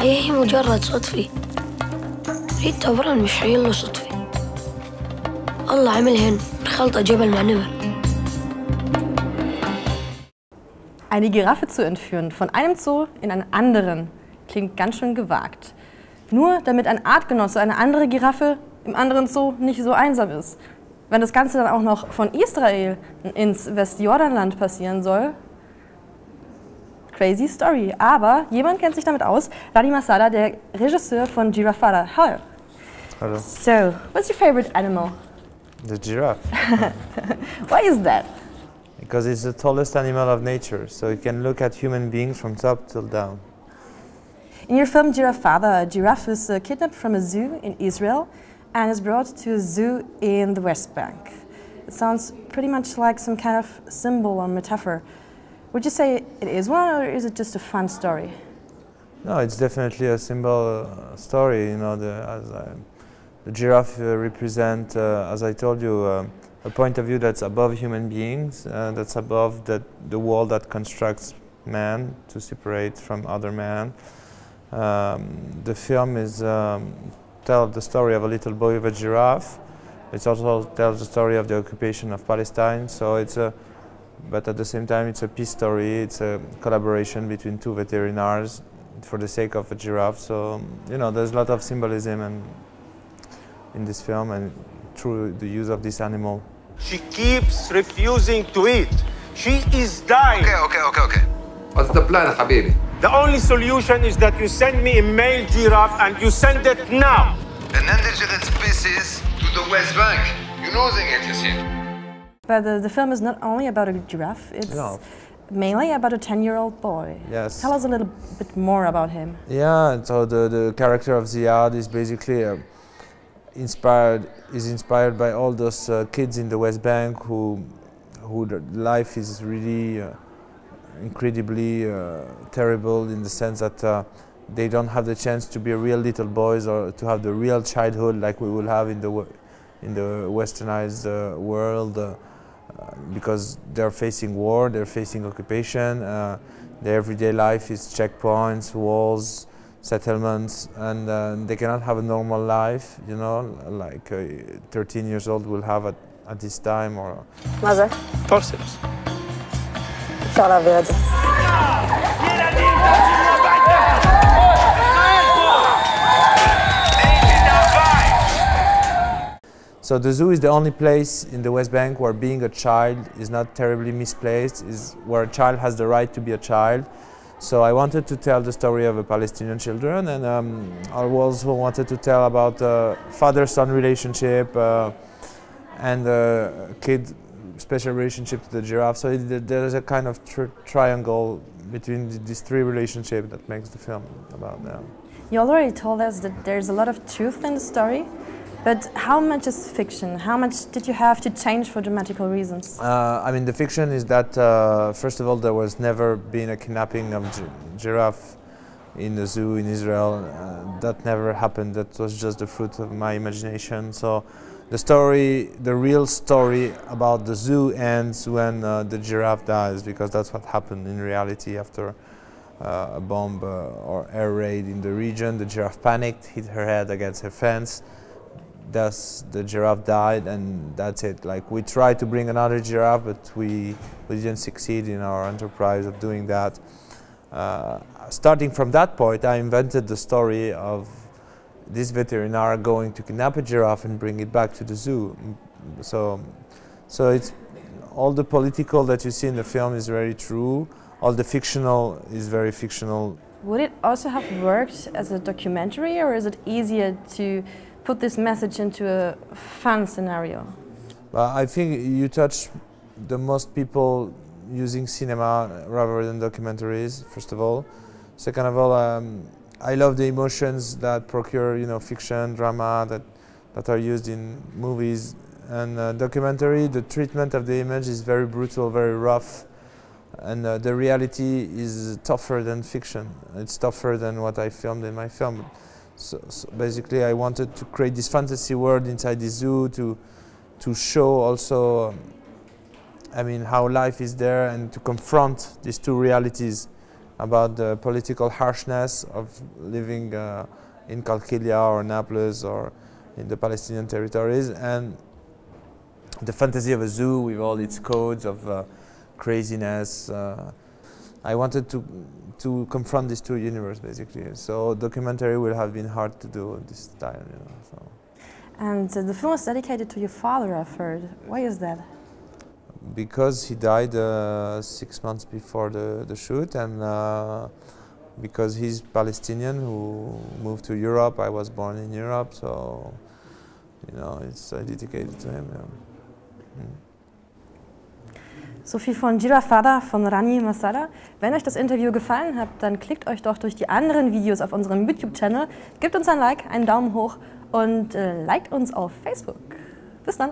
الحياة هي مجرد صدفة. ريد طبعاً مش هي اللي صدفة. الله عملهن بخلطة جبل مع نمر. Eine Giraffe zu entführen von einem Zoo in einen anderen klingt ganz schön gewagt. Nur damit ein Artgenosse, eine andere Giraffe im anderen Zoo nicht so einsam ist. Wenn das Ganze dann auch noch von Israel ins Westjordanland passieren soll, crazy story. Aber jemand kennt sich damit aus, Rani Massalha, der Regisseur von Giraffada. Hello. Hello. So, what's your favorite animal? The giraffe. Why is that? Because it's the tallest animal of nature, so it can look at human beings from top till down. In your film Giraffada, a giraffe is kidnapped from a zoo in Israel and is brought to a zoo in the West Bank. It sounds pretty much like some kind of symbol or metaphor. Would you say it is one, or is it just a fun story? No, it's definitely a symbol story. You know, the giraffe represents, as I told you, a point of view that's above human beings, that's above the wall that constructs man to separate from other man. The film is tells the story of a little boy with a giraffe. It also tells the story of the occupation of Palestine. So it's but at the same time it's a peace story. It's a collaboration between two veterinaries for the sake of a giraffe. So you know, there's a lot of symbolism in this film and through the use of this animal. She keeps refusing to eat. She is dying. Okay. What's the plan, Habibi? The only solution is that you send me a male giraffe and you send it now. An endangered species to the West Bank. You know it, you see. But the film is not only about a giraffe, it's mainly about a 10-year-old boy. Yes. Tell us a little bit more about him. Yeah, so the character of Ziad is basically inspired by all those kids in the West Bank who their life is really incredibly terrible in the sense that they don't have the chance to be real little boys or to have the real childhood like we will have in the westernized world because they're facing war, they're facing occupation, their everyday life is checkpoints, walls, settlements, and they cannot have a normal life, you know, like 13 years old will have at this time. Or Mother? Forceps. So the zoo is the only place in the West Bank where being a child is not terribly misplaced, is where a child has the right to be a child. So I wanted to tell the story of a Palestinian children, and I also wanted to tell about father-son relationship and kid special relationship to the giraffe. So there's a kind of triangle between these three relationships that makes the film about them. You already told us that there's a lot of truth in the story, but how much is fiction? How much did you have to change for dramatical reasons? I mean, the fiction is that, first of all, there was never been a kidnapping of giraffe in the zoo in Israel. That never happened. That was just the fruit of my imagination. So the story, the real story about the zoo ends when the giraffe dies, because that's what happened in reality after a bomb or air raid in the region. The giraffe panicked, hit her head against her fence. Thus, the giraffe died, and that's it. Like, we tried to bring another giraffe, but we didn't succeed in our enterprise of doing that. Starting from that point, I invented the story of this veterinarian going to kidnap a giraffe and bring it back to the zoo. So it's all the political that you see in the film is very true. All the fictional is very fictional. Would it also have worked as a documentary, or is it easier to put this message into a fun scenario? I think you touch the most people using cinema rather than documentaries, first of all. Second of all, I love the emotions that procure, you know, fiction, drama that are used in movies. And documentary, the treatment of the image is very brutal, very rough. And the reality is tougher than fiction. It's tougher than what I filmed in my film. So basically, I wanted to create this fantasy world inside the zoo to show also, I mean, how life is there, and to confront these two realities, about the political harshness of living in Qalqilia or Naples or in the Palestinian territories, and the fantasy of a zoo with all its codes of craziness. I wanted to confront these two universes, basically. So documentary would have been hard to do this time, you know. So. And the film was dedicated to your father, I've heard. Why is that? Because he died 6 months before the shoot, and because he's Palestinian who moved to Europe. I was born in Europe, so you know, it's dedicated to him. Yeah. So viel von Giraffada von Rani Massalha. Wenn euch das Interview gefallen hat, dann klickt euch doch durch die anderen Videos auf unserem YouTube-Channel, gebt uns ein Like, einen Daumen hoch und liked uns auf Facebook. Bis dann!